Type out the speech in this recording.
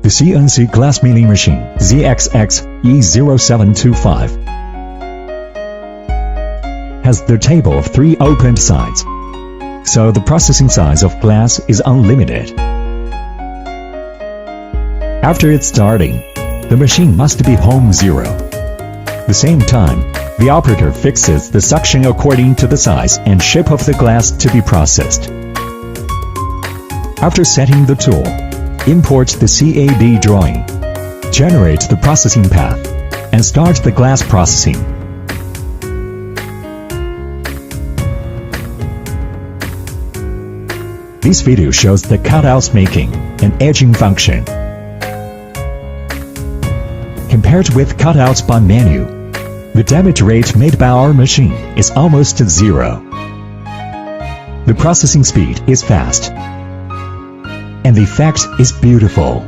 The CNC glass milling machine ZXX E0725 has the table of 3 opened sides, so the processing size of glass is unlimited. After its starting, the machine must be home zero. At the same time, the operator fixes the suction according to the size and shape of the glass to be processed. After setting the tool, import the CAD drawing, generate the processing path, and start the glass processing. This video shows the cutouts making and edging function. Compared with cutouts by menu, the damage rate made by our machine is almost zero. The processing speed is fast, and the effect is beautiful.